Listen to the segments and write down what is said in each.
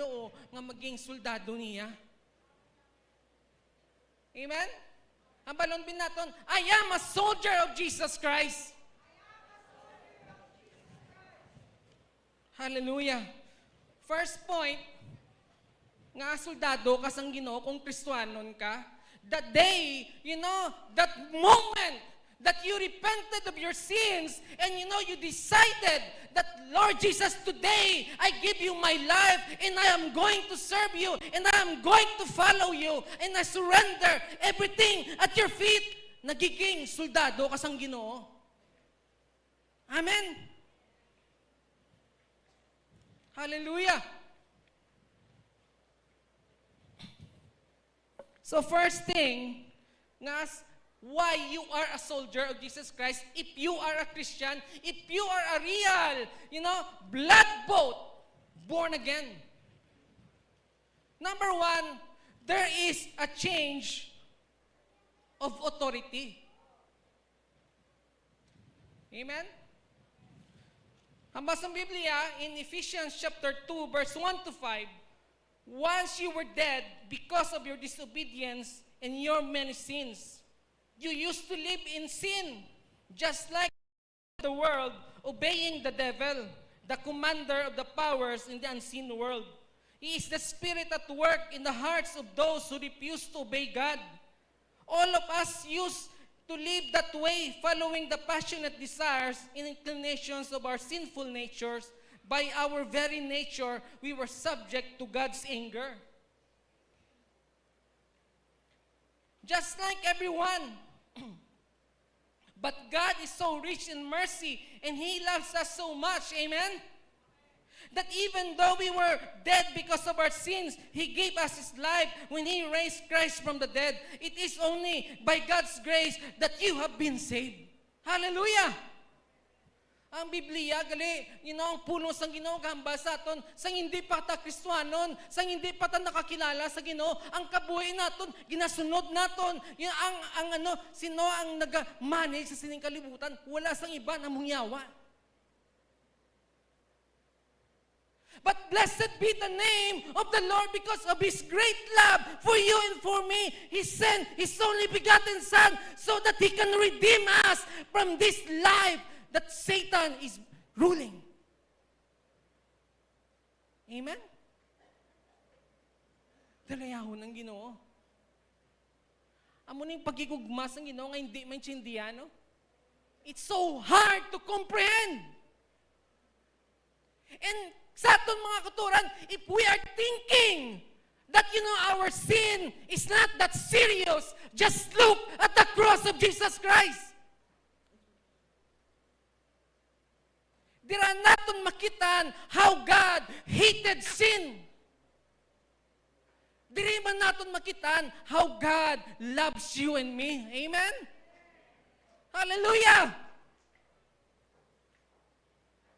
Ginoo nga maging soldado niya. Amen? Ang balon bin naton, I am a soldier of Jesus Christ. Hallelujah. First point, nga soldado ka sang Ginoo kung Kristiyanon ka, that day, that moment that you repented of your sins and you decided that, Lord Jesus, today I give you my life and I am going to serve you and I am going to follow you and I surrender everything at your feet, nagiging soldado ka sang Ginoo. Amen. Hallelujah. So first thing, why you are a soldier of Jesus Christ, if you are a Christian, if you are a real, blood-bought, born again. Number one, there is a change of authority. Amen? Ang basang Biblia, in Ephesians chapter 2, verse 1 to 5, once you were dead because of your disobedience and your many sins, you used to live in sin, just like the world, obeying the devil, the commander of the powers in the unseen world. He is the spirit at work in the hearts of those who refuse to obey God. All of us used to live that way, following the passionate desires and inclinations of our sinful natures. By our very nature, we were subject to God's anger. Just like everyone. But God is so rich in mercy and He loves us so much, amen? That even though we were dead because of our sins, He gave us His life when He raised Christ from the dead. It is only by God's grace that you have been saved. Hallelujah! Ang Biblia, gali, ang puno sang Ginoo gahambal sa aton, sang hindi pa ta Kristiyanon, sang hindi pa ta nakakilala sa Ginoo, ang kabuhi naton, ginasunod naton, sino ang nag-manage sa sining kalibutan, wala sang iba na mungyawa. But blessed be the name of the Lord because of His great love for you and for me. He sent His only begotten Son so that He can redeem us from this life that Satan is ruling. Amen? Dalayahon ng Ginoo. Amo ning pagigugma sang Ginoo nga hindi maintindihan, no? It's so hard to comprehend. And sa aton mga katuran, if we are thinking that, our sin is not that serious, just look at the cross of Jesus Christ. Dira naton makitan how God hated sin. Diri man naton makitan how God loves you and me. Amen? Hallelujah!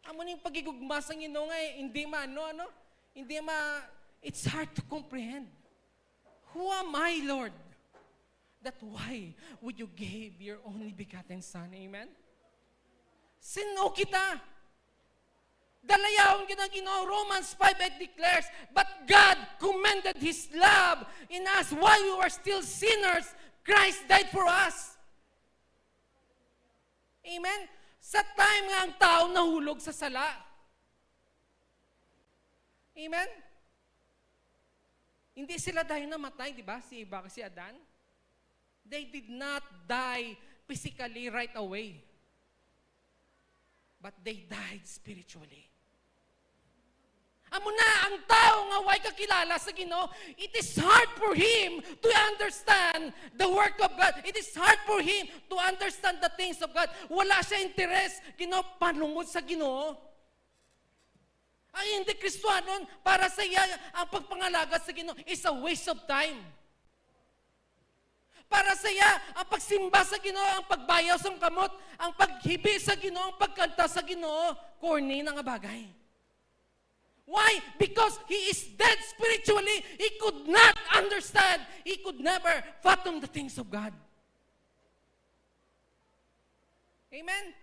Amo ning pagigugma sang Ginoo nga it's hard to comprehend. Who am I, Lord? That why would you give your only begotten Son? Amen? Sino kita? Dalayahon kita Ginoo. Romans 5:8 declares, but God commended His love in us while we were still sinners. Christ died for us. Amen? Sa time nga ang tao nahulog sa sala. Amen? Hindi sila dahil namatay, di ba? Si Eva, si Adan. They did not die physically right away. But they died spiritually. Amo na ang tao nga way kakilala sa Ginoo, it is hard for him to understand the work of God. It is hard for him to understand the things of God. Wala siya interes, panungod sa Ginoo. Ang hindi Kristiyanon, para sa iya, ang pagpangalaga sa Ginoo is a waste of time. Para sa iya, ang pagsimba sa Ginoo, ang pagbayaw sa kamot, ang paghibi sa Ginoo, ang pagkanta sa Ginoo, corny na nga bagay. Why? Because he is dead spiritually. He could not understand. He could never fathom the things of God. Amen?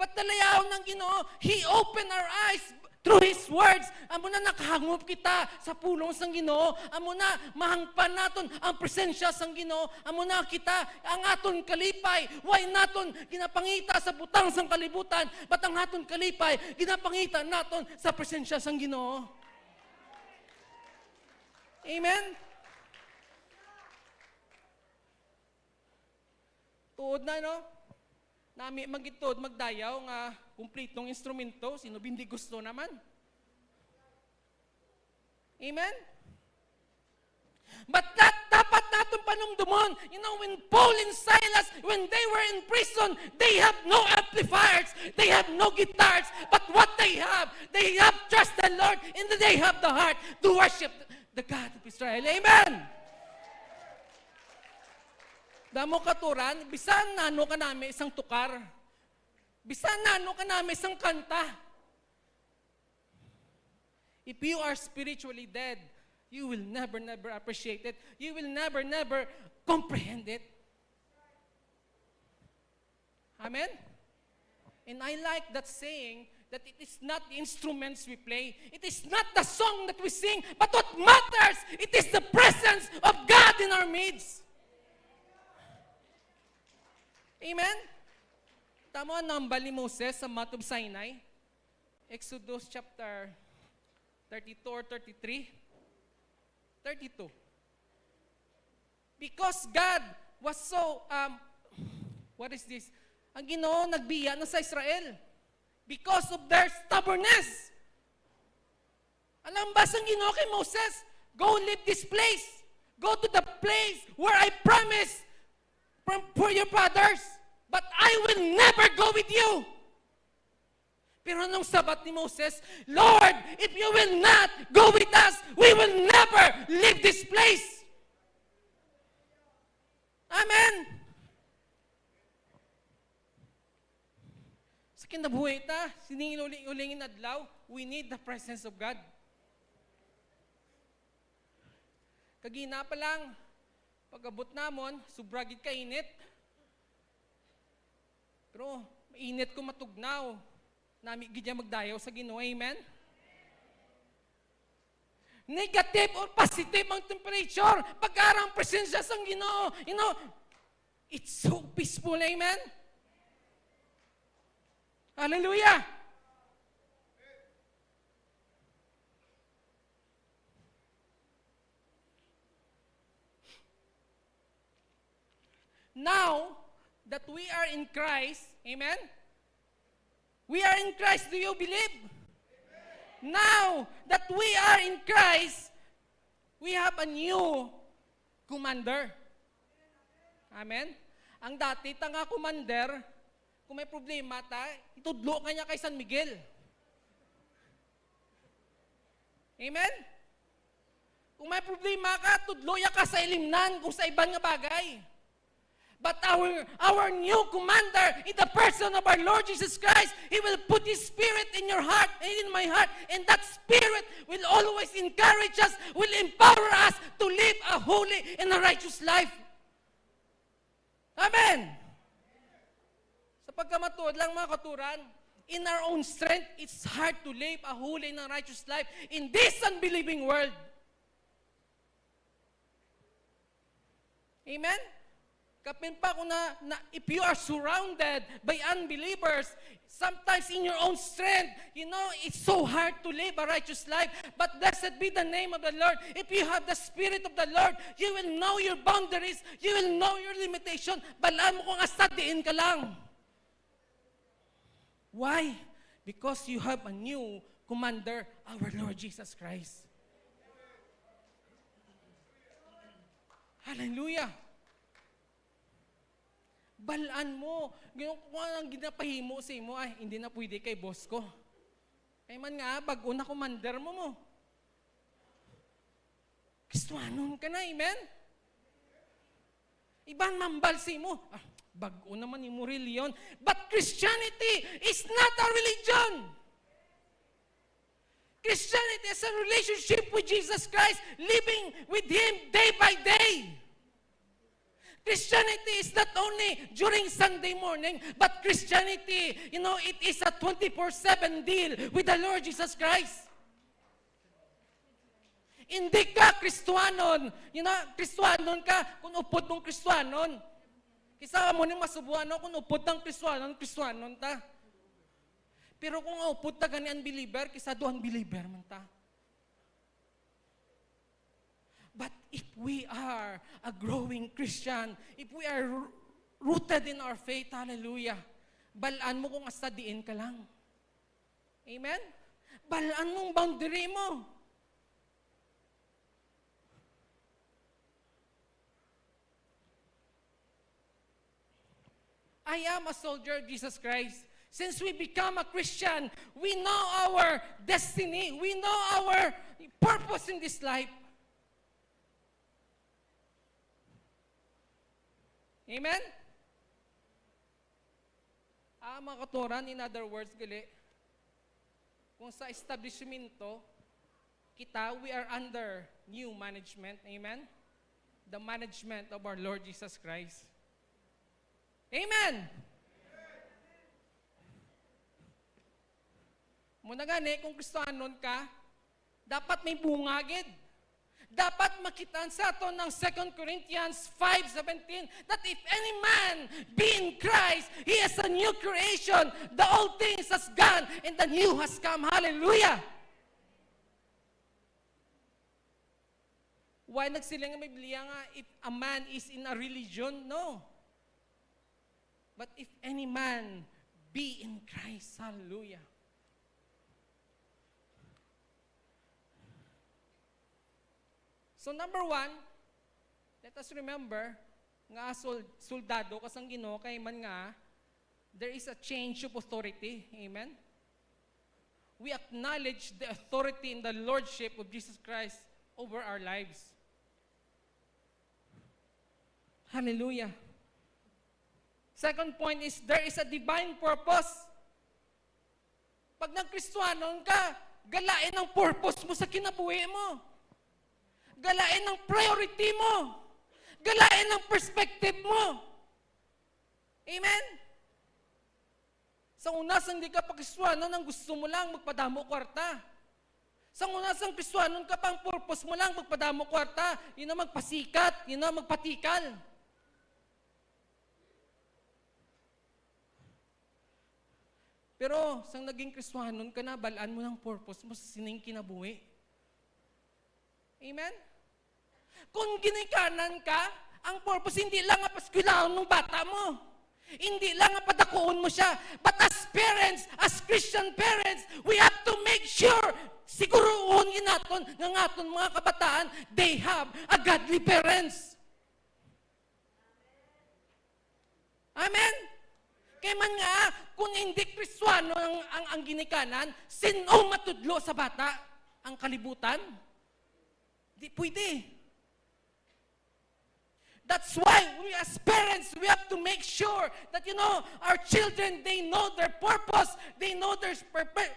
But dalayaw ng Ginoo, He opened our eyes Through His words, amo na nakahangop kita sa pulong sang Ginoo. Amo na mahangpan naton ang presensya sang Ginoo. Amo na kita ang aton kalipay. Why naton ginapangita sa butang sang kalibutan, but ang aton kalipay ginapangita naton sa presensya sang Ginoo. Amen. Tuod na, no? Nami magitod, magdayaw nga kumplitong instrumento, sino bindi gusto naman. Amen? But that dapat natin panumdumon. You know, when Paul and Silas, when they were in prison, they have no amplifiers, they have no guitars, but what they have trust the Lord, and they have the heart to worship the God of Israel. Amen? Damo katuran, bisan nano ka namin isang tukar. Bisan nano ka namin isang kanta. If you are spiritually dead, you will never appreciate it. You will never comprehend it. Amen? And I like that saying that it is not the instruments we play. It is not the song that we sing, but what matters, it is the presence of God in our midst. Amen? Tama ang nambal ni Moses sa Mount of Sinai. Exodus chapter 32 or 33. 32. Because God was so, what is this? Ang Ginoo nagbiya na sa Israel. Because of their stubbornness. Alam ba ang Ginoo kay Moses? Go leave this place. Go to the place where I promised for your fathers, but I will never go with you. Pero nung sabat ni Moses, Lord, if you will not go with us, we will never leave this place. Amen. Sa kinabuhi ta, siningin-ulingin adlaw, we need the presence of God. Kagina pa lang, pag-abot namon, subragit ka init. Pero, mainit ko matugnaw. Nami gidya magdayaw sa Ginoo. Amen? Negative or positive ang temperature. Pag-arang presensya sa Ginoo. You know, it's so peaceful. Amen? Hallelujah! Now that we are in Christ, amen? We are in Christ, do you believe? Amen. Now that we are in Christ, we have a new commander. Amen? Ang dati, tanga commander, kung may problema ta, itudlo ka niya kay San Miguel. Amen? Kung may problema ka, tudlo ya ka sa ilimnan kung sa ibang nga bagay. But our new commander in the person of our Lord Jesus Christ, He will put His Spirit in your heart and in my heart. And that Spirit will always encourage us, will empower us to live a holy and a righteous life. Amen! Sa pagkamatuod lang mga katuran, in our own strength, it's hard to live a holy and a righteous life in this unbelieving world. Amen? Kapin pa kung if you are surrounded by unbelievers, sometimes in your own strength, you know, it's so hard to live a righteous life. But blessed be the name of the Lord. If you have the Spirit of the Lord, you will know your boundaries, you will know your limitation. Balaan mo kung astadiin ka lang. Why? Because you have a new commander, our Lord Jesus Christ. Hallelujah. Balaan mo. Kung anong ginapahimo sa imo, ay, hindi na pwede kay boss ko. Kaya man nga, bago na commander mo. Kristuanon ka na, amen? Ibang mambal sa imo. Bago naman imo reliyon. But Christianity is not a religion. Christianity is a relationship with Jesus Christ, living with Him day by day. Christianity is not only during Sunday morning, but Christianity, it is a 24/7 deal with the Lord Jesus Christ. Hindi ka Kristiyanon. Kristiyanon ka kung upod mong Kristiyanon. Kisa mo ni masubuan kung upod ng Kristiyanon ta. Pero kung upod ta gani unbeliever, kisa do unbeliever man ta. But if we are a growing Christian, if we are rooted in our faith, hallelujah, balaan mo kung astadiin ka lang. Amen? Balaan mong boundary mo. I am a soldier of Jesus Christ. Since we become a Christian, we know our destiny. We know our purpose in this life. Amen? Mga katuran, in other words, gali, kung sa establishmento, we are under new management. Amen? The management of our Lord Jesus Christ. Amen! Muna gani, kung Kristiyanon ka, dapat may bungagid. Dapat makitaan sa ato ng 2 Corinthians 5:17 that if any man be in Christ, he is a new creation. The old things has gone and the new has come. Hallelujah! Why nagsilang ang Biblia nga, if a man is in a religion? No. But if any man be in Christ, hallelujah. So number 1, let us remember, nga soldado kasang Ginoo kay man nga, there is a change of authority. Amen? We acknowledge the authority and the lordship of Jesus Christ over our lives. Hallelujah. Second point is, there is a divine purpose. Pag nag-Kristiyanon ka, galain ang purpose mo sa kinabuhi mo. Galain ang priority mo. Galain ang perspective mo. Amen? Sa una, hindi ka pa Kristiyanon, ang gusto mo lang magpadamo kwarta. Sa una, sang Kristiyanon ka pa, ang purpose mo lang magpadamo kwarta. Yun ang magpasikat, yun ang magpatikal. Pero, sang naging Kristiyanon ka na, balaan mo ng purpose mo sa sining kinabuhi. Amen? Kung ginikanan ka, ang purpose hindi lang ang paskwilaon ng bata mo. Hindi lang ang padakuon mo siya. But as parents, as Christian parents, we have to make sure, siguruhon naton ng aton mga kabataan, they have a godly parents. Amen? Kaya man nga, kung hindi Kristiyano ang ginikanan, sino matudlo sa bata? Ang kalibutan? Di pwede. That's why we as parents, we have to make sure that, our children, they know their purpose, they know their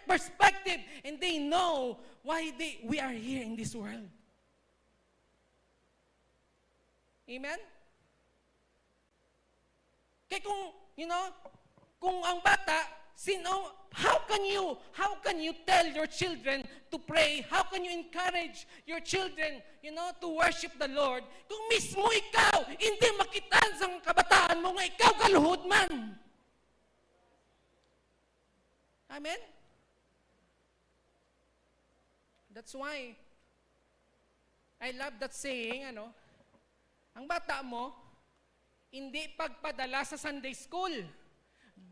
perspective, and they know why we are here in this world. Amen? Kaya kung ang bata, how can you tell your children to pray? How can you encourage your children, to worship the Lord? Kung mismo ikaw, hindi makitaan sa kabataan mo nga ikaw kaluhod man. Amen? That's why, I love that saying, ang bata mo, hindi pagpadala sa Sunday school.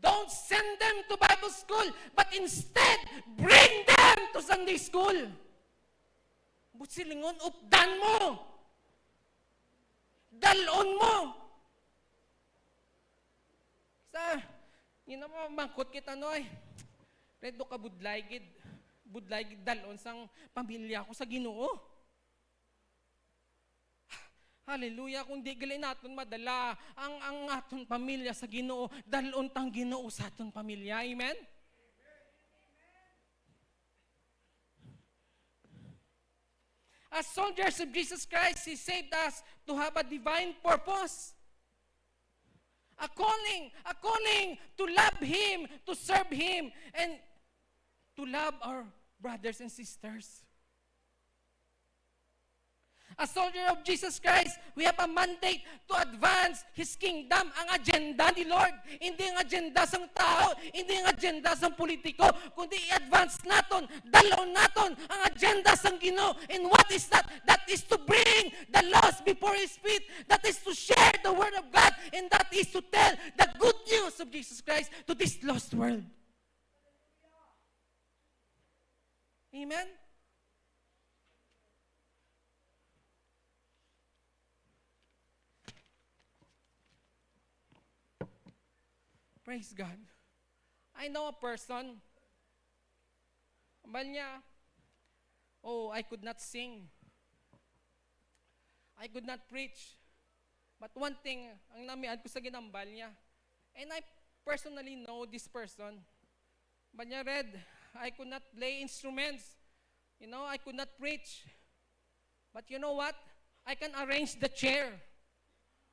Don't send them to Bible school, but instead, bring them to Sunday school. Butsilingon, updan mo. Dalon mo. Mangkot kita noy. Redo ka budlay gid dalon sang pamilya ko sa Ginoo. Hallelujah, kung di gali natin madala ang aton pamilya sa Ginoo, dalon tang Ginoo sa aton pamilya. Amen? As soldiers of Jesus Christ, He saved us to have a divine purpose. A calling to love Him, to serve Him, and to love our brothers and sisters. As soldier of Jesus Christ, we have a mandate to advance His kingdom. Ang agenda ni Lord, hindi ang agenda ng tao, hindi ang agenda ng politiko, kundi i-advance natin, dalawin natin ang agenda ng Ginoo. And what is that? That is to bring the lost before His feet. That is to share the Word of God. And that is to tell the good news of Jesus Christ to this lost world. Amen? Praise God. I know a person, ambal niya, oh, I could not sing. I could not preach. But one thing, ang namian ko sa ginambal niya, and I personally know this person, but niya read, I could not play instruments. You know, I could not preach. But you know what? I can arrange the chair.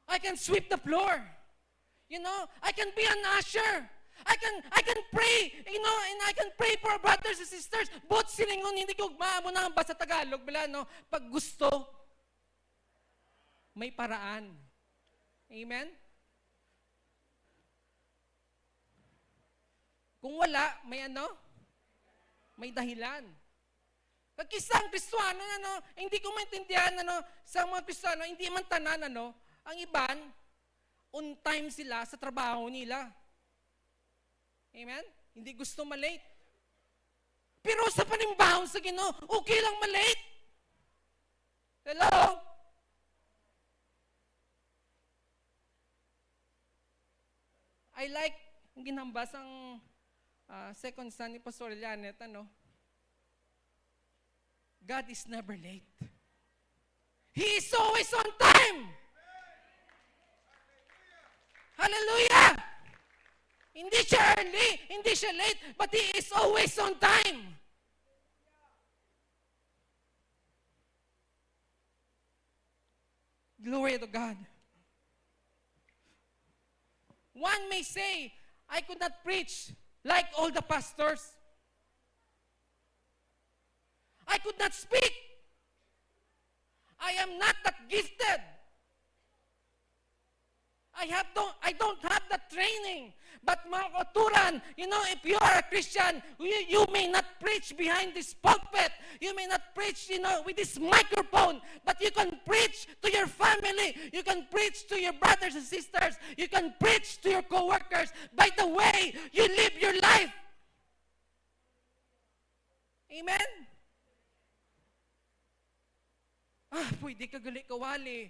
I can sweep the floor. You know, I can be an usher. I can pray, you know, and I can pray for brothers and sisters. Both silingon, hindi ko maamo na ba sa Tagalog, bila, no? Pag gusto, may paraan. Amen? Kung wala, may ano? May dahilan. Pag isang Kristiyano, ano, hindi ko maintindihan, ano, sa mga Kristiyano, hindi man tanan, ano, ang iban, on time sila sa trabaho nila. Amen? Hindi gusto malate. Pero sa panimbahon sa Ginoo, okay lang malate. Hello? I like ang ginambas ang second son ni Pastor Janet, ano? God is never late. He is always on time. Hallelujah! Hindi siya early, hindi siya late, but He is always on time. Glory to God. One may say, I could not preach like all the pastors. I could not speak. I am not that gifted. I don't have that training. But mga kauturan, you know, if you are a Christian, you may not preach behind this pulpit. You may not preach, you know, with this microphone. But you can preach to your family. You can preach to your brothers and sisters. You can preach to your co-workers by the way you live your life. Amen? Pwede ka gali kawali.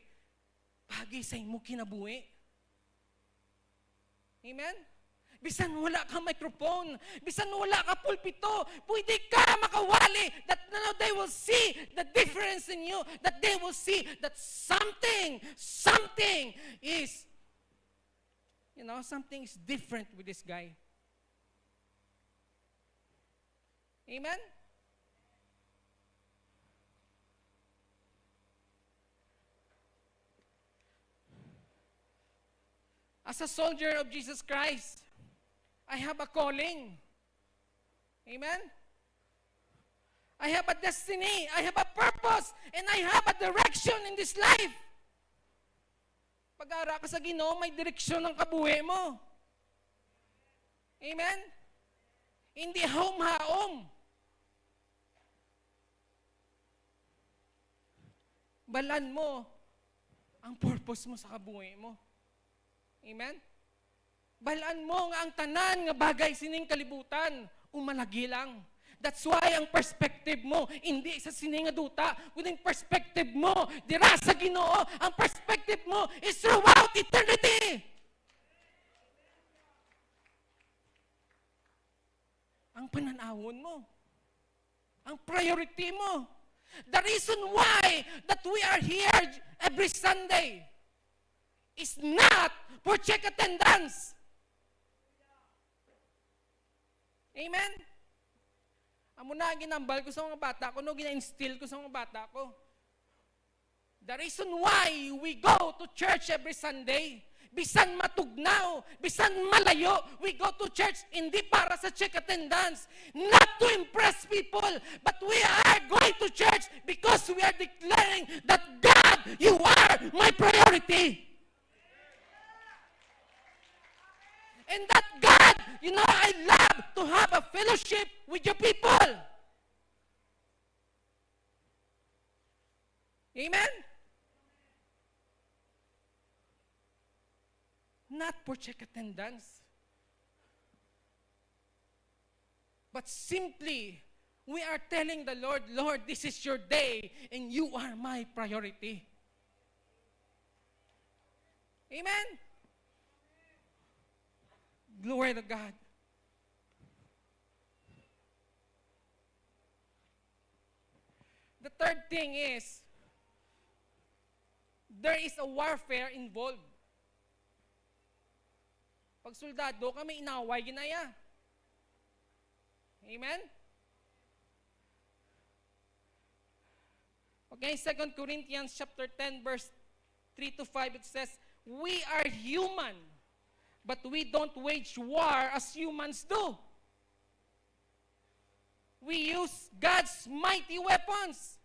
Pagi sa imo kinabuhi. Amen? Bisan wala ka microphone, bisan wala ka pulpito, pwede ka makawali that now they will see the difference in you, that they will see that something is, you know, something is different with this guy. Amen? As a soldier of Jesus Christ, I have a calling. Amen? I have a destiny. I have a purpose. And I have a direction in this life. Pag-ara ka sa Ginoo, may direksyon ng kabuhi mo. Amen? Hindi haom-haom. Balan mo ang purpose mo sa kabuhi mo. Amen? Balaan mo nga ang tanan nga bagay sining kalibutan, umalagi lang. That's why ang perspective mo, hindi sa sining nga duta, kundi ang perspective mo, dira sa Ginoo, ang perspective mo is throughout eternity. Ang pananawon mo, ang priority mo, the reason why that we are here every Sunday is not for check attendance. Amen? Amo na ginambal ko sa mga bata ko, no, gina-instill ko sa mga bata ko. The reason why we go to church every Sunday Bisan matugnaw, bisan malayo, we go to church hindi para sa check attendance, not to impress people, but we are going to church because we are declaring that God, you are my priority. And that God, I love to have a fellowship with your people. Amen? Not for check attendance. But simply, we are telling the Lord, Lord, this is your day, and you are my priority. Amen? Glory to God. The third thing is, there is a warfare involved. Pag soldado ka, may inaway, ginaya. Amen? Okay, 2 Corinthians chapter 10, verse 3 to 5, it says, we are human, but we don't wage war as humans do. We use God's mighty weapons.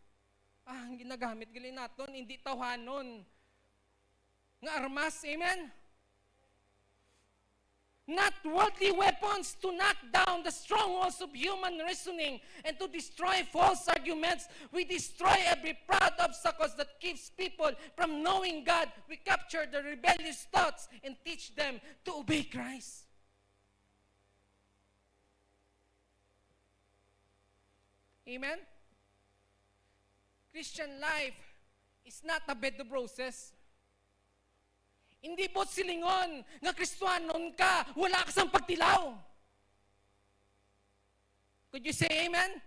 Ang ginagamit gali naton, hindi tawhanon nga armas, amen? Not worldly weapons to knock down the strongholds of human reasoning and to destroy false arguments. We destroy every proud obstacles that keeps people from knowing God. We capture the rebellious thoughts and teach them to obey Christ. Amen? Christian life is not a bed of roses. Hindi po silingon nga Kristiyanon ka, wala ka sang pagtilaw. Could you say amen?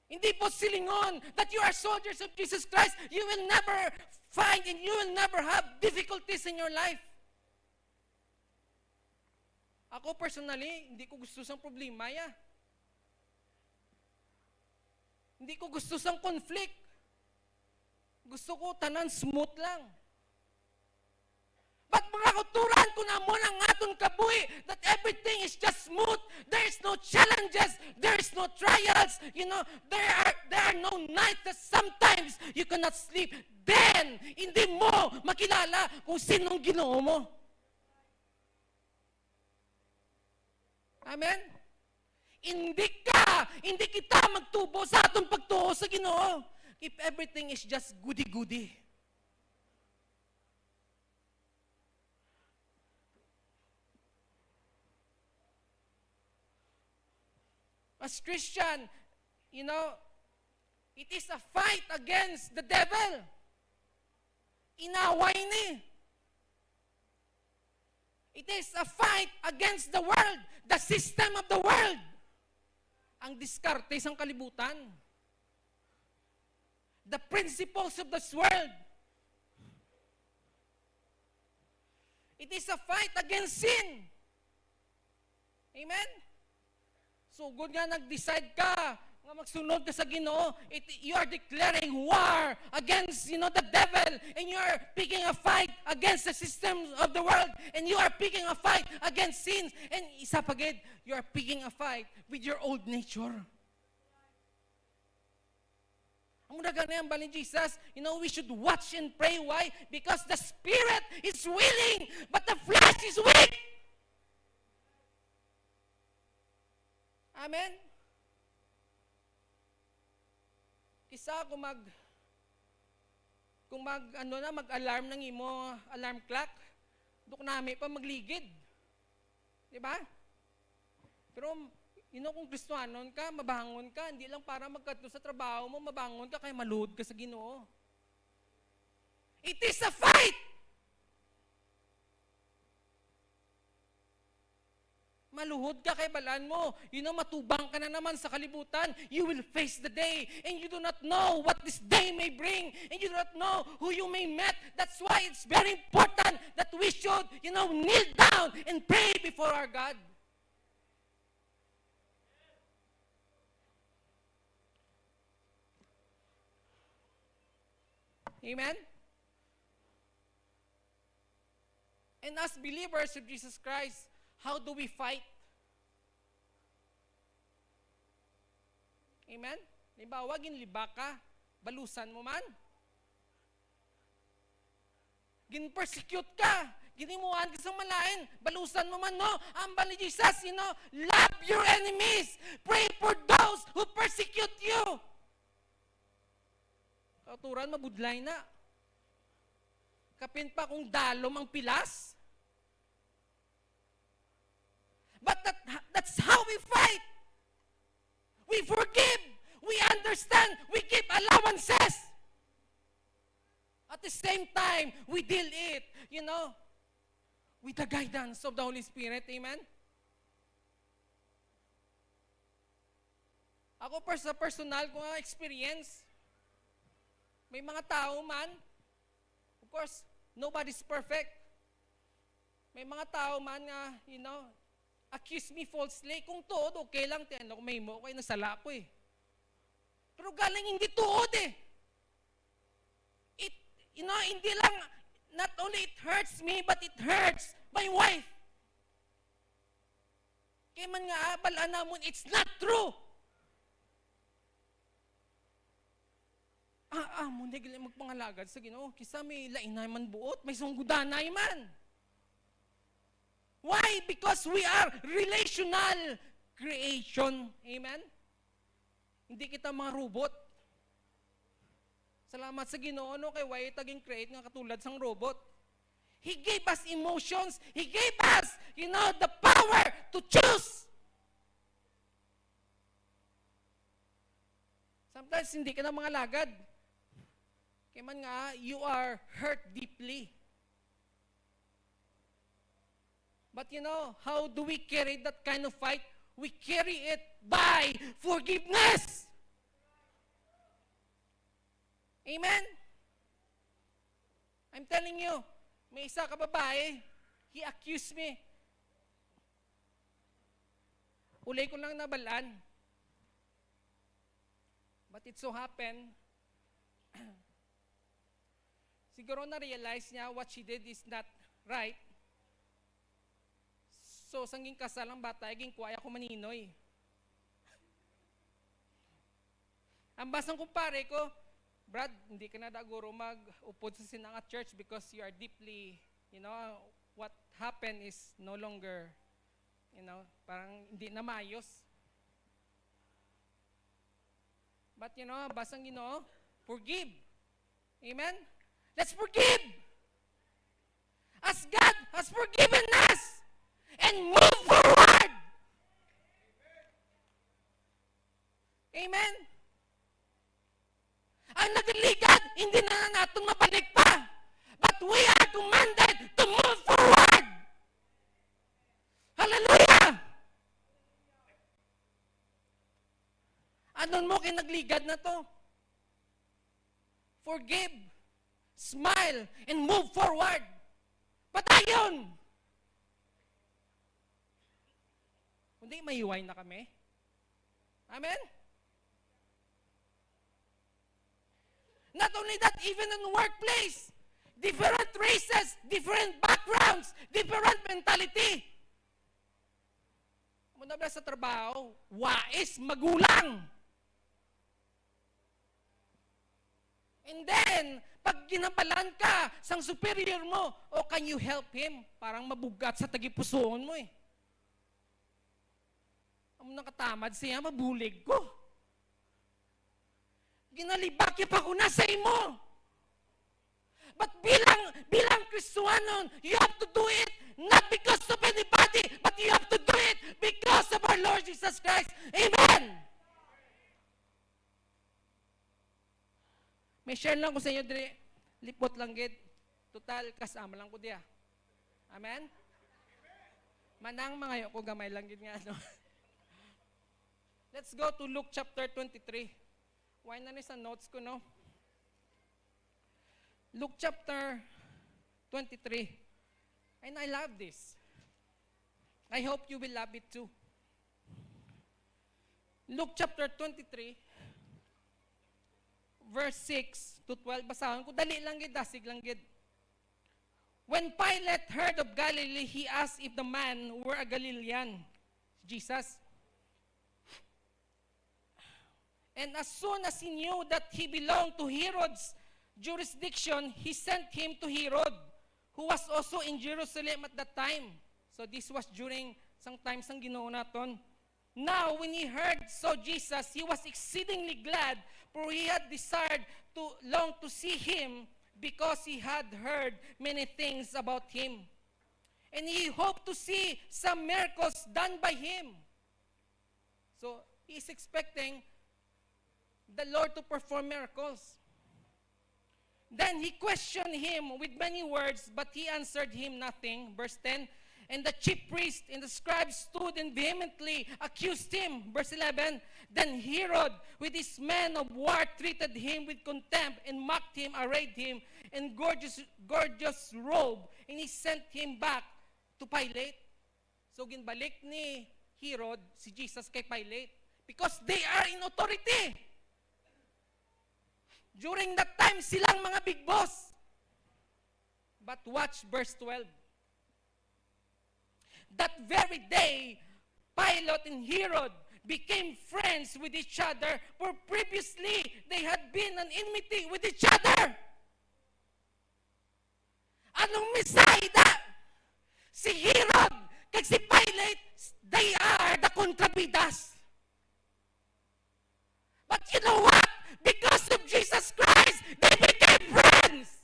Hindi po silingon that you are soldiers of Jesus Christ. You will never find and you will never have difficulties in your life. Ako personally, hindi ko gusto sang problema ya. Hindi ko gusto sang conflict. Gusto ko tanan smooth lang. But mga kuturan ko na mo ng aton kabuhi that everything is just smooth. There is no challenges. There is no trials. There are no nights that sometimes you cannot sleep. Then, hindi mo makilala kung sinong Ginoo mo. Amen? Hindi kita magtubo sa atong pagtuo sa Ginoo. If everything is just goody-goody. As Christian, it is a fight against the devil. Inaway ni. It is a fight against the world, the system of the world. Ang diskarte sang kalibutan. The principles of this world. It is a fight against sin. Amen? So, good nga nag-decide ka nga magsunod ka sa Ginoo, you are declaring war against, the devil, and you are picking a fight against the systems of the world, and you are picking a fight against sins, and isa pagid, you are picking a fight with your old nature. Ang muna ganyan ba ni Jesus, we should watch and pray. Why? Because the spirit is willing, but the flesh is weak. Amen? Kisa mag-alarm ng imo, alarm clock, duk nami pa magligid. Diba? Pero, kung Kristiyanon ka, mabangon ka, hindi lang para magkadto sa trabaho mo, mabangon ka, kaya maluhod ka sa Ginoo. It is a fight! Maluhod ka kay balaan mo. Matubang ka na naman sa kalibutan. You will face the day, and you do not know what this day may bring, and you do not know who you may meet. That's why it's very important that we should, kneel down and pray before our God. Amen? And as believers of Jesus Christ, how do we fight? Amen? Halimbawa, ginliba ka, balusan mo man. Gin-persecute ka, ginimuhan ka sa malain, balusan mo man, no? Ang bali Jesus, love your enemies. Pray for those who persecute you. Kauturan, mabudlay na. Kapin pa kung dalom ang pilas. But that's how we fight. We forgive. We understand. We give allowances. At the same time, we deal it, with the guidance of the Holy Spirit. Amen? Ako sa personal kong experience, may mga tao man, of course, nobody's perfect. May mga tao man nga, accuse me falsely. Kung tuod, okay lang. Kung may mo, okay, nasala ko eh. Pero galing hindi tuod eh. Hindi lang, not only it hurts me, but it hurts my wife. Kaya man nga, balaan namon, it's not true. Muna gila magpangalagad sa Ginoo. Kisa may lainay man buot, may sunggudanay man. Why? Because we are relational creation. Amen? Hindi kita mga robot. Salamat sa Ginoo, kay why taging create nga katulad sang robot. He gave us emotions. He gave us, the power to choose. Sometimes hindi ka na mga lagad. Kaya man nga, you are hurt deeply. But how do we carry that kind of fight? We carry it by forgiveness. Amen? I'm telling you, may isa ka babae, he accused me. Ulay ko lang nabalaan. But it so happened, siguro na-realize niya what she did is not right. So, sangging kasal ang bata, aging kuwaya ko maninoy. Ang basang kumpare ko, Brad, hindi ka na daguro mag-upod sa sinanga church because you are deeply, what happened is no longer, parang hindi na maayos. But, basang, forgive. Amen? Let's forgive. As God has forgiven us. And move forward. Amen? Ang nagligad, hindi na natin mabalik pa. But we are commanded to move forward. Hallelujah! Anon mo kinagligad na to? Forgive, smile, and move forward. Patayon! Kundi mahiway na kami. Amen? Not only that, even in the workplace, different races, different backgrounds, different mentality. Muna ba sa trabaho, wais magulang. And then, pag ginabalan ka sang superior mo, can you help him? Parang mabugat sa tagipusoon mo eh. Ang nakatamad siya, mabulig ko. Ginalibaki pa ko na sa imo. But bilang Kristiyanon, you have to do it not because of anybody, but you have to do it because of our Lord Jesus Christ. Amen! May share lang ko sa inyo, lipot lang gid. Total, kasama lang ko diya. Amen? Manang mga ko gamay lang gid nga, no? Let's go to Luke chapter 23. Why na ni sa notes ko, no? Luke chapter 23. And I love this. I hope you will love it too. Luke chapter 23, verse 6 to 12. Basahan ko. Dali lang gid, dasig lang gid. When Pilate heard of Galilee, he asked if the man were a Galilean, Jesus. And as soon as he knew that he belonged to Herod's jurisdiction, he sent him to Herod, who was also in Jerusalem at that time. So this was during some times ng Ginoo naton. Now, when he saw Jesus, he was exceedingly glad, for he had desired long to see him, because he had heard many things about him. And he hoped to see some miracles done by him. So, he is expecting the Lord to perform miracles. Then he questioned him with many words, but he answered him nothing. Verse 10, and the chief priests and the scribes stood and vehemently accused him. Verse 11, then Herod, with his men of war, treated him with contempt and mocked him, arrayed him in gorgeous robe, and he sent him back to Pilate. So ginbalik ni Herod si Jesus kay Pilate because they are in authority. During that time, silang mga big boss. But watch verse 12. That very day, Pilate and Herod became friends with each other, for previously they had been an enmity with each other. Anong misayda? Si Herod kag si Pilate, they are the kontrabidas. But you know what? Because of Jesus Christ, they became friends.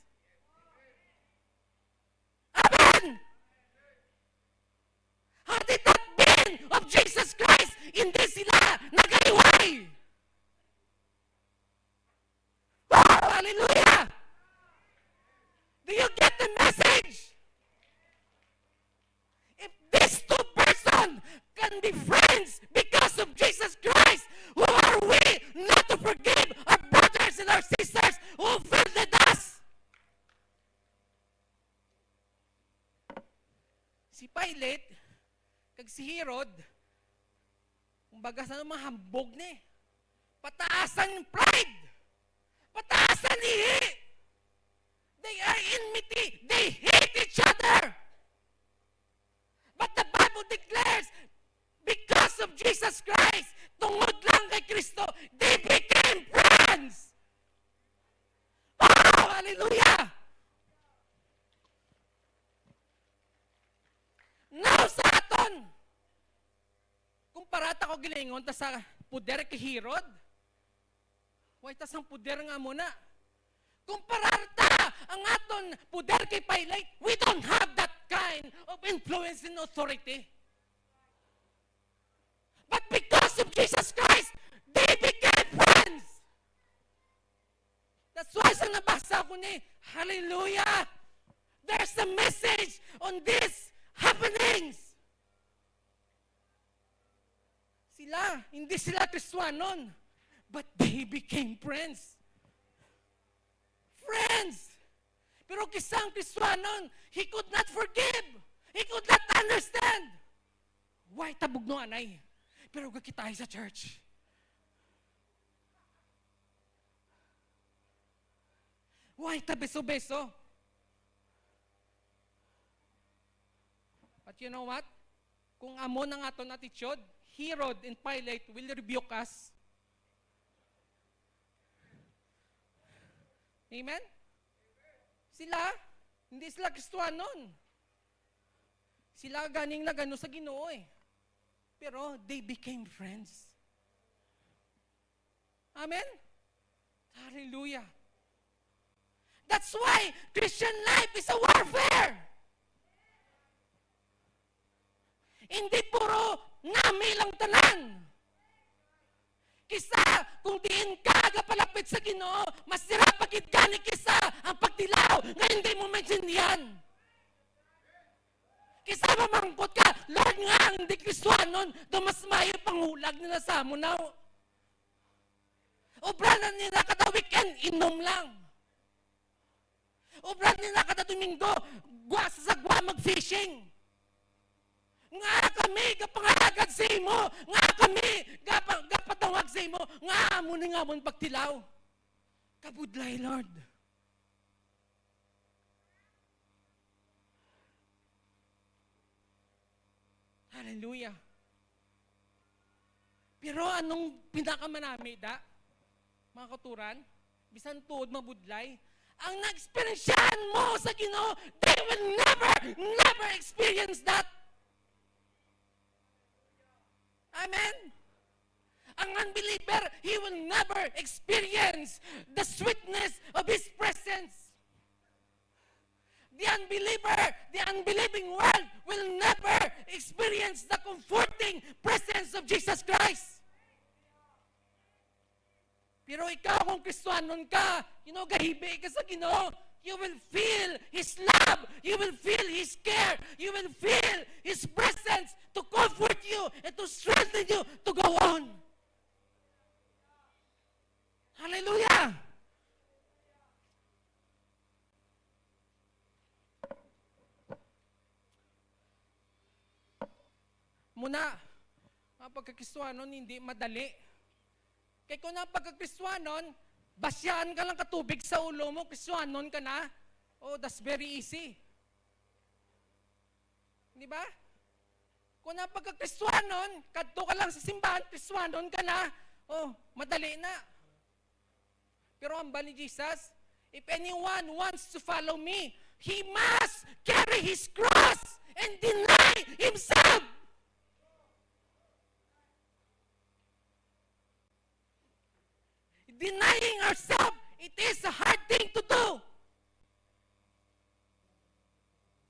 Amen. Had it not been of Jesus Christ, hindi sila nagaliway. Oh, hallelujah! Do you get the message? If these two persons can be friends because of Jesus Christ, who are we not to forgive our brothers and our sisters who offended us? Si Pilate, kag si Herod, kumbaga sa mga hambog ni, pataasan yung pride, pataasan ihi. They are enmity, they hate each other. But the Bible declares, because of Jesus Christ, tungod lang kay Kristo, they became friends. Oh, hallelujah! Now sa aton, kung parata ko gilingon, ta sa puder kay Herod, way ta sang puder nga muna. Kung parata ang aton puder kay Pilate, we don't have that kind of influence and authority. But because of Jesus Christ, they became friends. That's why sa nabasa ko ni, hallelujah, there's a message on these happenings. Hindi sila Kristiyanon, but they became friends. Friends! Pero kisang Kristiyanon, he could not forgive. He could not understand. Why tabog no anay? Pero kakitay sa church. Why tabeso-beso? But you know what? Kung amo ng aton attitude, Herod and Pilate will rebuke us. Amen? Sila, hindi sila Kristiyanon. Sila ganing na gano sa Ginoo eh. Pero they became friends. Amen? Hallelujah. That's why Christian life is a warfare. Hindi puro nami lang tanan. Kisa, kung diin ka agapalapit sa Ginoo, mas sirapagid ka ni kisa ang pagdilaw nga hindi mo maintindihan. Kisa mamangkot ka, Lord nga ang di Kristiyanon, dumas mayo pangulag nila sa mo na. Obranan nila kada weekend, inom lang. Obranan nila kada Domingo, sa sagwa mag-fishing. Nga kami, kapangalagan sa imo. Nga kami, kapatawag sa imo. Nga amo ni nga mong pagtilaw. Kabudlay, Lord. Hallelujah. Pero anong pinakamanami, mga katuran? Bisan tuod mabudlay. Ang na-experiensyahan mo sa Ginoo, they will never experience that. Amen? Ang unbeliever, he will never experience the sweetness of His presence. The unbeliever, the unbelieving world will never experience the comforting presence of Jesus Christ. Pero ikaw, kung Kristiyanon ka, gahibi ka sa Ginoo, you will feel His love, you will feel His care, you will feel His presence to comfort you and to strengthen you to go on. Hallelujah! Muna, ang pagkakristiyanon hindi madali. Kaya kung ang pagkakristiyanon, basyaan ka lang katubig sa ulo mo, kristiyanon ka na, that's very easy. Di ba? Kung ang pagkakristiyanon, kadto ka lang sa simbahan, kristiyanon ka na, madali na. Pero ang bali ni Jesus, if anyone wants to follow me, he must carry his cross and deny himself. Denying ourselves, it is a hard thing to do.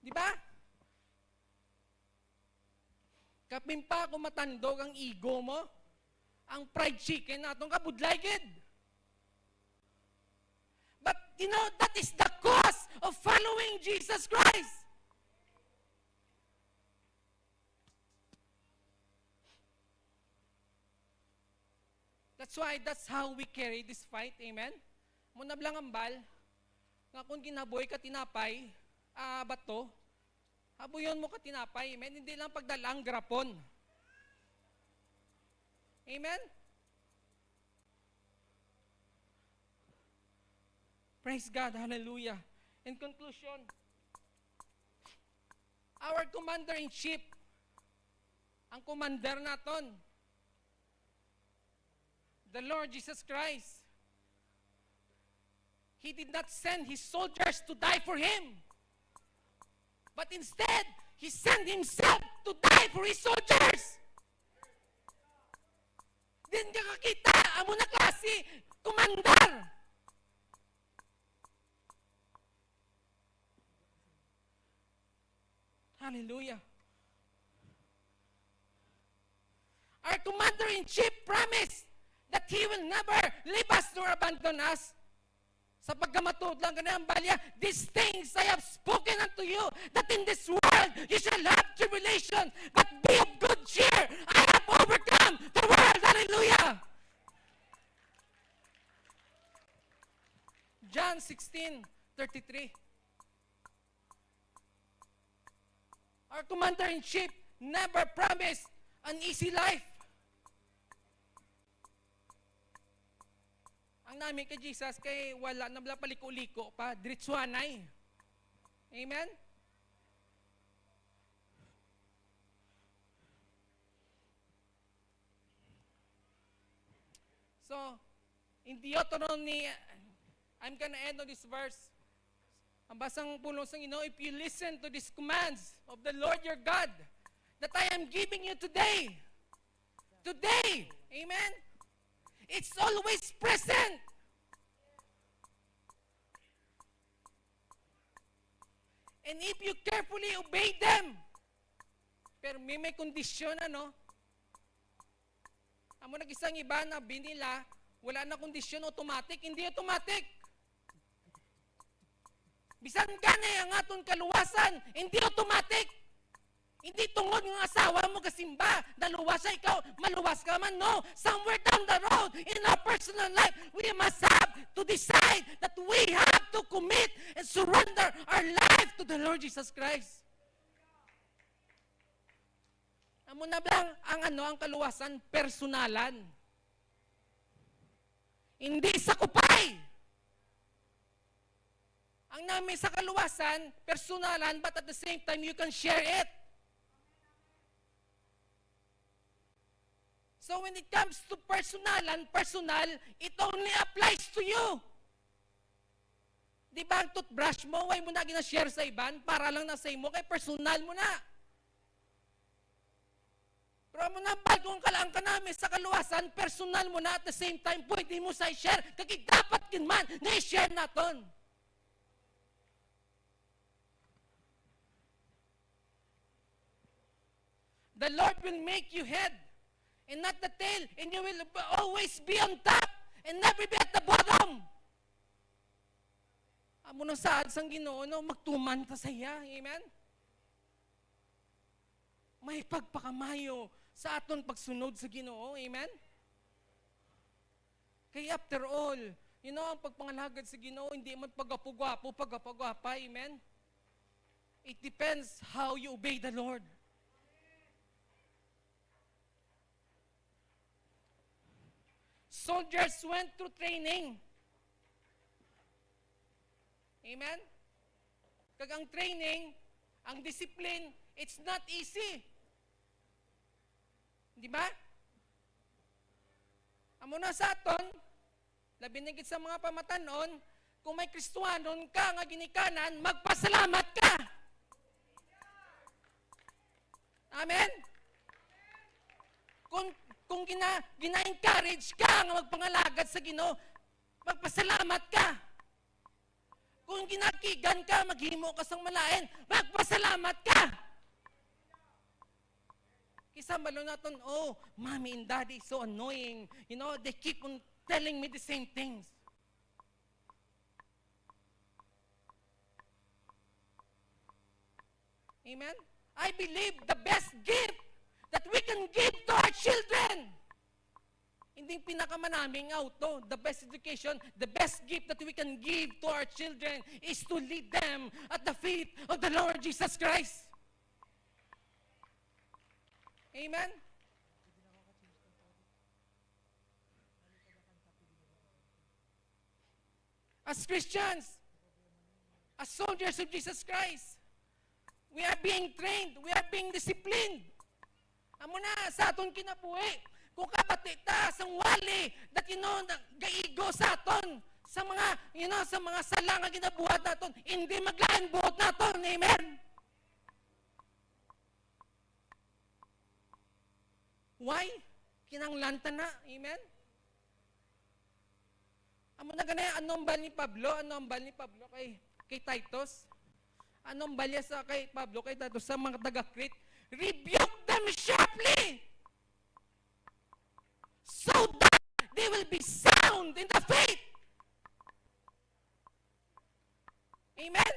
Di ba? Kapimpa kung matandog ang ego mo, ang fried chicken natong kabudlay gid. But that is the cost of following Jesus Christ. That's how we carry this fight. Amen? Muna lang ang bal, nga kung ginaboy ka tinapay, bato, habuyon mo ka tinapay. Amen? Hindi lang pagdala ang grapon. Amen? Praise God. Hallelujah. In conclusion, our commander-in-chief, ang commander naton, the Lord Jesus Christ, He did not send His soldiers to die for Him. But instead, He sent Himself to die for His soldiers. Din ka kakita, amo na klase, commander. Hallelujah. Our commander-in-chief promised that He will never leave us nor abandon us. Sa pagkamatod lang ganang balya, these things I have spoken unto you, that in this world you shall have tribulation, but be of good cheer. I have overcome the world. Hallelujah! John 16:33. Our commander-in-chief never promised an easy life. Ang namin kay Jesus, kay wala na paliko-liko pa, diritsuanay. Amen? So, in Deuteronomy, I'm gonna end on this verse. Ang basang pulong sa Ginoo, if you listen to these commands of the Lord your God that I am giving you today, amen? It's always present. And if you carefully obey them, pero may kondisyon, amo nag-isang iba na binila, wala na kondisyon, automatic, hindi automatic. Bisan ka na ang aton kaluwasan, hindi automatic. Hindi tungod ng asawa mo kasimba, naluwas siya, ikaw, maluwas ka man. No, somewhere down the road, in our personal life, we must have to decide that we have to commit and surrender our life to the Lord Jesus Christ. Amo na lang ang kaluwasan, personalan. Hindi sa kupay. Ang namin sa kaluwasan, personalan, but at the same time, you can share it. So when it comes to personal, it only applies to you. Di ba ang toothbrush mo, why mo na gina-share sa iban? Para lang na sa imo, kay personal mo na. Pero mo na, kung kalaan ka namin sa kaluwasan, personal mo na at the same time, pwede mo sa i-share. Kaya dapat kinman na i-share natin. The Lord will make you head and not the tail, and you will always be on top and never be at the bottom. Amo na saad sang Ginoo, no, magtuman ta saya. Amen? May pagpakamayo sa aton pagsunod sa Ginoo. Amen? Kaya after all, ang pagpangalagad sa Ginoo, hindi man pagapugwapo, pagapagwapa. Amen? It depends how you obey the Lord. Soldiers went through training. Amen? Kag ang training, ang discipline, it's not easy. Di ba? Amo na sa aton, labi na gid sa mga pamatanon, kung may Kristiyanon ka nga ginikanan, magpasalamat ka. Amen? Kung gina-encourage ka nga magpangalagad sa Ginoo, magpasalamat ka. Kung ginakigan ka, maghimo ka sang malain, magpasalamat ka. Kisa malo naton, oh, mommy and daddy so annoying. They keep on telling me the same things. Amen? I believe the best gift that we can give to our children, hindi pinakamanaming auto, the best education, the best gift that we can give to our children is to lead them at the feet of the Lord Jesus Christ. Amen? As Christians, as soldiers of Jesus Christ, we are being trained, we are being disciplined. Amo na, sa aton kinabuhi, kung kabati ta sang wali that gaigo sa aton sa mga sa mga sala nga ginabuhat naton, hindi maglain buot naton. Amen. Why? Kinanglantan na. Amen. Amo na ganay anong bal ni Pablo kay Titus? Anong balya sa kay Pablo kay Titus sa mga taga-Crete? Rebuke them sharply, so that they will be sound in the faith. Amen?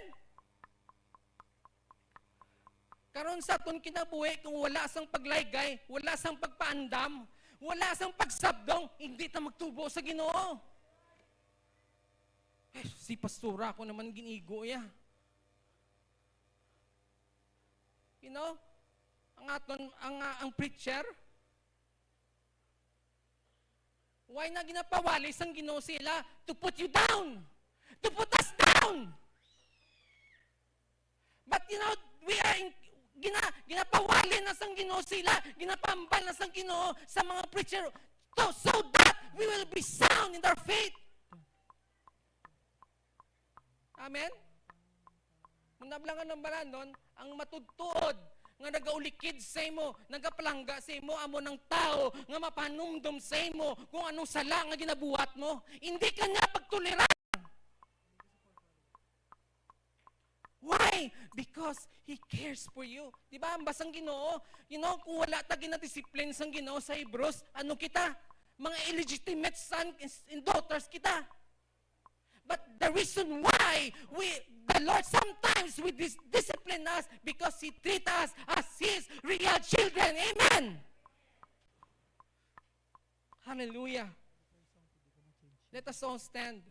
Karon sa aton kinabuhi, kung wala sang paglaygay, wala sang pagpaandam, wala sang pagsabdong, hindi ta magtubo sa Ginoo. Si pastora ko naman ginigo ya. Ang preacher, why na ginapawali sang Ginoo sila? To put you down. To put us down. But we are ginapawali na sang Ginoo sila, ginapambal na sang Ginoo sa mga preacher so that we will be sound in our faith. Amen? Munablangan ng balanon, ang matudtuod nga nagaulikid sa imo, nagapalangga sa imo, amo ng tao nga mapanumdum sa imo kung anong sala nga ginabuhat mo. Hindi ka niya pagtulira. Why? Because He cares for you. Di ba? Ang basang Ginoo, kung wala ta ginadisiplin sang Ginoo sa Hebrews, ano kita? Mga illegitimate sons and daughters kita. But the reason why the Lord sometimes will discipline us because He treats us as His real children. Amen. Hallelujah. Let us all stand.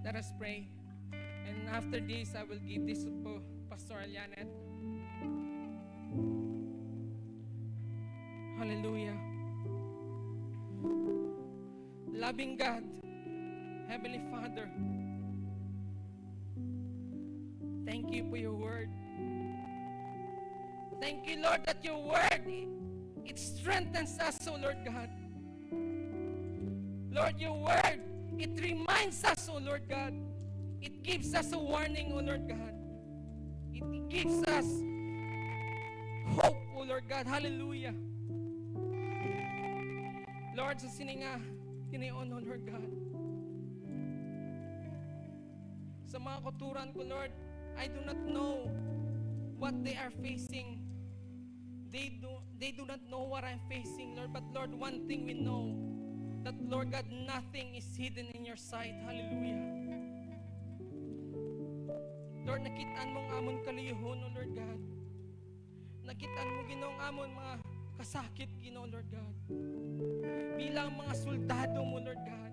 Let us pray. And after this, I will give this to Pastor Elianet. Hallelujah. Loving God, Heavenly Father, thank you for your word. Thank you, Lord, that your word, it strengthens us, oh Lord God. Lord, your word, it reminds us, oh Lord God. It gives us a warning, oh Lord God. It gives us hope, oh Lord God. Hallelujah. Lord, sa sininga, tinayon, oh Lord God. Sa mga kuturan ko, Lord, I do not know what they are facing. They do not know what I'm facing, Lord. But Lord, one thing we know, that Lord God, nothing is hidden in your sight. Hallelujah. Lord, nakitaan mo ang amon kaliyuhon, O Lord God. Nakitaan mo, Ginoong amon mga kasakit, Ginoo, Lord God. Bilang mga soldado mo, Lord God.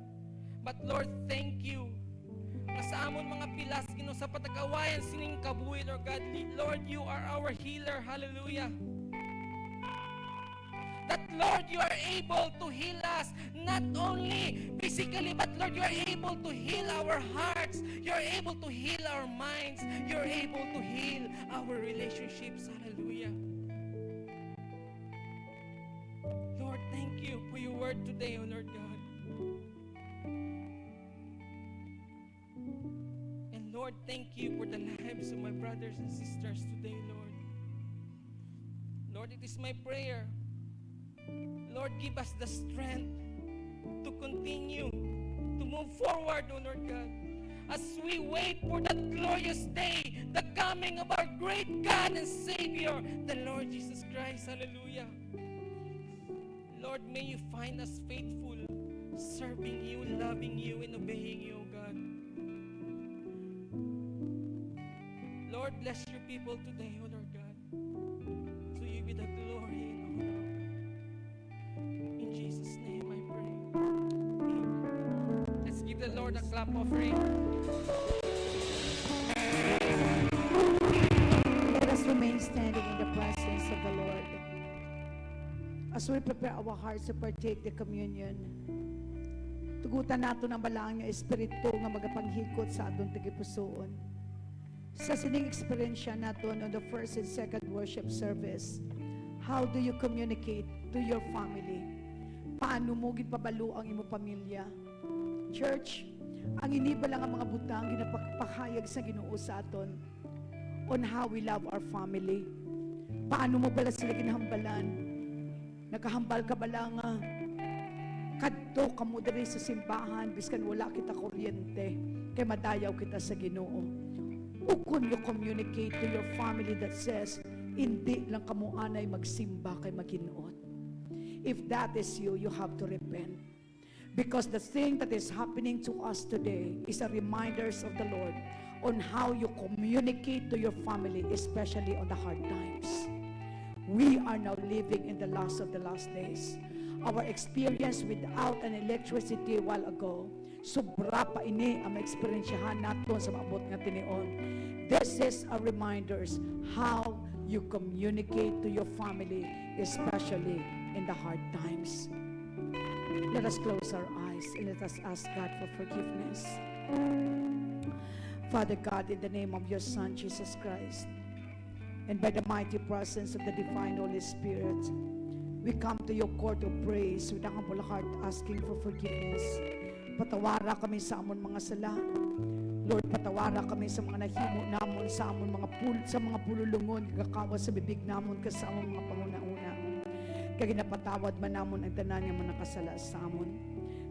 But Lord, thank you. Nga sa amon mga pilas, Ginoo, sa patag-awayan sining kabuhi, Lord God. Lord, you are our healer. Hallelujah. That Lord, you are able to heal us, not only physically, but Lord, you are able to heal our hearts. You are able to heal our minds. You are able to heal our relationships. Hallelujah. Lord, thank you for your word today, O Lord God. And Lord, thank you for the lives of my brothers and sisters today, Lord. Lord, it is my prayer, Lord, give us the strength to continue to move forward, O Lord God, as we wait for that glorious day, the coming of our great God and Savior, the Lord Jesus Christ. Hallelujah. Lord, may you find us faithful, serving you, loving you, and obeying you, O God. Lord, bless your people today, O Lord God. To you be the glory and honor. In Jesus' name I pray. Amen. Let's give the Lord a clap offering. Let us remain standing in the presence of the Lord. As we prepare our hearts to partake the communion, tugutan nato ng balaang nga Espiritu nga magapanghikot sa atong tigipusoon. Sa sining experience naton on the first and second worship service, how do you communicate to your family? Paano mo ginpabalo ang imo pamilya? Church, ang iniba lang ang mga butang ginapakahayag sa Ginoo sa aton on how we love our family. Paano mo bala sila ginahambalan? Nakahambal ka bala nga kadto ka mo diri sa simbahan biskan wala kita kuryente kay madayaw kita sa Ginoo. Ukon you communicate to your family that says hindi lang kamo anay magsimba kay Maginoon. If that is you, you have to repent. Because the thing that is happening to us today is a reminders of the Lord on how you communicate to your family, especially on the hard times. We are now living in the last of the last days. Our experience without an electricity a while ago, sobra pa ini ang experiensyahan naton sa maabot nga tinion. This is a reminders how you communicate to your family, especially in the hard times. Let us close our eyes and let us ask God for forgiveness. Father God, in the name of your Son, Jesus Christ, and by the mighty presence of the divine Holy Spirit, we come to your court of praise with ang humble heart asking for forgiveness. Patawara kami sa amon mga sala. Lord, patawara kami sa mga nahimo namon sa amon mga pululungon gakawa sa bibig namon sa amon mga panguna-una. Kaya ginapatawad man namon ang tanan nga mga nakasala sa amon.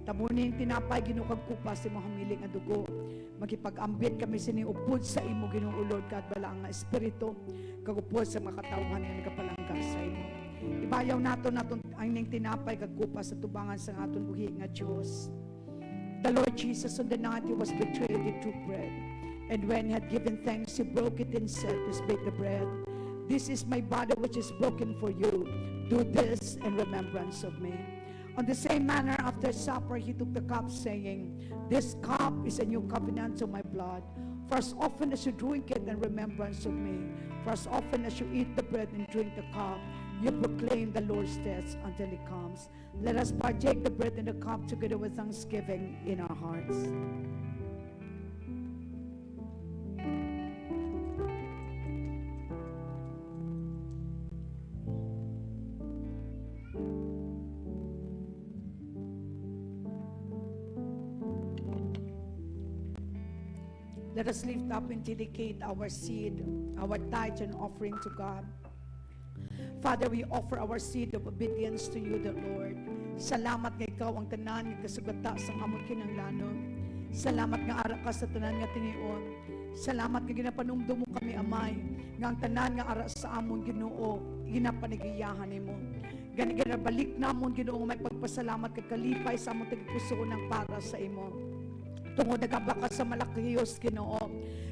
Tamunin tinapay ginukag kupas sa mga humiling nga dugo. Magipag-ambit kami siniupod sa imo ginuulod kad bala nga espiritu kagupod sa mga katawhan nga nagapalangga sa imo. Ibayaw naton ang ning tinapay kag kupas sa tubangan sa aton buhi nga Dios. The Lord Jesus on the night he was betrayed, he took bread, and when he had given thanks, he broke it and said, "This break the bread. This is my body which is broken for you. Do this in remembrance of me." On the same manner, after supper, he took the cup, saying, "This cup is a new covenant of my blood. For as often as you drink it in remembrance of me, for as often as you eat the bread and drink the cup, you proclaim the Lord's death until He comes. Let us partake the bread and the cup together with thanksgiving in our hearts. Let us lift up and dedicate our seed, our tithe and offering to God. Father, we offer our seed of obedience to you, the Lord. Salamat nga ikaw ang tanan nga kasugata sa among kinahanglanon. Salamat nga ara ka sa tanan nga tinion. Salamat nga ginapanumdum mo kami, Amay, nga ang tanan nga ara sa among Ginoo, ginapanigiyahan nimo. Gani balik namon Ginoo may pagpasalamat kay kalipay sa among tagipuso ng para sa imo. Tungod nagabaka sa malakihiyos Ginoo,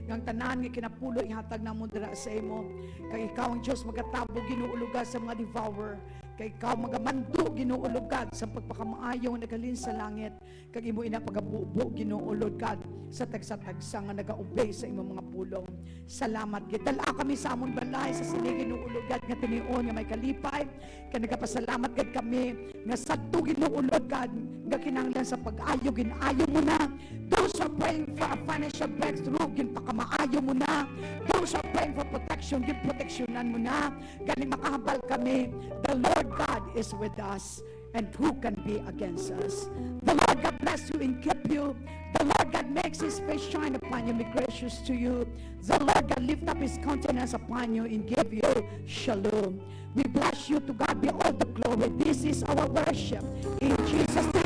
ng tanan nga kinapulo ihatag namon dira sa imo. Kay ikaw ang Dios magatabo ginuulugan sa mga devourer. Kay ikaw magamando ginuulugan sa pagpakamaayo nagalin sa langit. Kag imo ina pagabubo ginuulugan sa tagsa-tagsa nga nagaobey sa imong mga pulong. Salamat gid. Dala kami sa amon balay sa sini ginuulugan nga tinion nga may kalipay. Kay nagapasalamat gid kami nga sadto ginuulugan nga kinahanglan sa pag-ayo ginayo mo na. Those who are praying for a financial breakthrough, ginpakamaayo mo na. Those who are praying for protection, ginproteksyonan mo na. Gani makahabal kami. The Lord God is with us, and who can be against us? The Lord God bless you and keep you. The Lord God makes His face shine upon you, be gracious to you. The Lord God lift up His countenance upon you and give you shalom. We bless you. To God be all the glory. This is our worship. In Jesus' name.